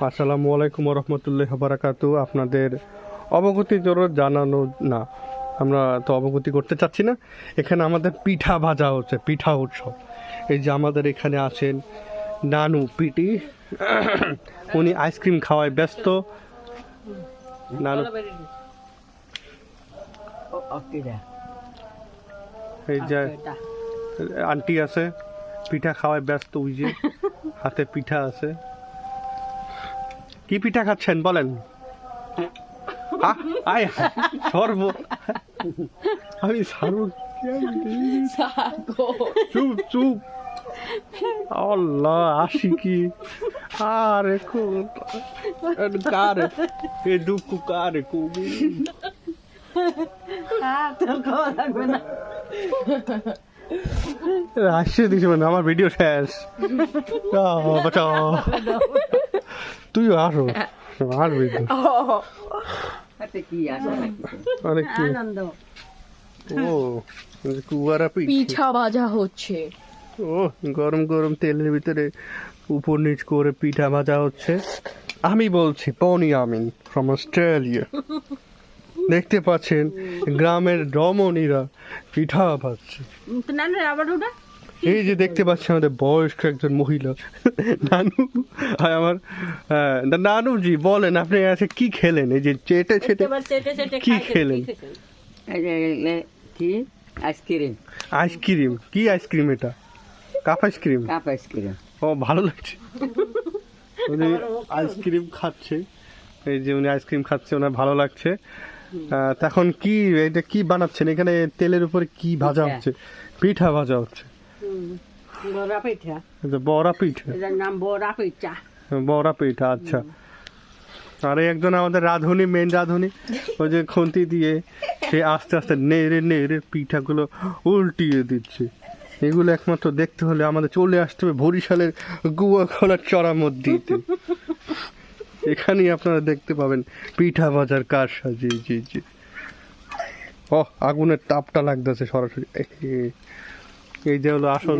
আসসালামু আলাইকুম রহমতুল্লাহ বারাকাতু। আপনাদের অবগতি জোর জানানো না, আমরা তো অবগতি করতে চাচ্ছি না। এখানে আমাদের পিঠা ভাজা হচ্ছে, পিঠা উৎসব। এই যে আমাদের এখানে আছেন নানু পিটি, উনি আইসক্রিম খাওয়ায় ব্যস্ত। নানু এই যে আন্টি আছে, পিঠা খাওয়ায় ব্যস্ত। ওই যে হাতে পিঠা আছে। কি পিঠা খাচ্ছেন বলেন? আয় সর্ব আমি সারব। চুপ চুপ, আল্লাহ আসি কি আরে কারে এ দুঃখ কারে কবি আসছে দিস মানে আমার ভিডিও শেষ। তুইও আসো, আসবি অনেক কি ও কুয়ারা পিঠা ভাজা হচ্ছে। ও গরম গরম তেলের ভিতরে উপর নিচ করে পিঠা ভাজা হচ্ছে। আমি বলছি পনি আমিন ফ্রম অস্ট্রেলিয়া। দেখতে পাচ্ছেন গ্রামের রমণীরা পিঠা ভাজছে। এই যে দেখতে পাচ্ছি আমাদের বয়স্ক একজন মহিলা নানু। আর আমার নানু জি বলেন আপনি আজকে কি খেলেন? এই যে চেটে চেটে কি খেলেন? কি আইসক্রিম? আইসক্রিম? কি আইসক্রিম এটা? Cup ice cream? Cup ice cream. ও ভালো লাগছে। উনি আইসক্রিম খাচ্ছে, এই যে উনি আইসক্রিম খাচ্ছে, ওনার ভালো লাগছে। তখন কি এটা কি বানাচ্ছেন এখানে? তেলের উপরে কি ভাজা হচ্ছে? পিঠা ভাজা হচ্ছে। বড়া পিঠা। বড়া পিঠা? এটার নাম বড়া পিঠা। বড়া পিঠা, আচ্ছা। আর একজন আমাদের রাঁধুনি, মেন রাঁধুনি, ওই যে খুন্তি দিয়ে সে আস্তে আস্তে নেড়ে নেড়ে পিঠাগুলো উল্টিয়ে দিচ্ছে। এগুলো একমাত্র দেখতে হলে আমাদের চলে আসতে হবে বরিশালের গুয়াখলার চড়া মধ্যে। এখানেই আপনারা দেখতে পাবেন পিঠা ভাজার কারসাজি। জি জি, ও আগুনের তাপটা লাগতেছে সরাসরি। এই যে হলো আসল।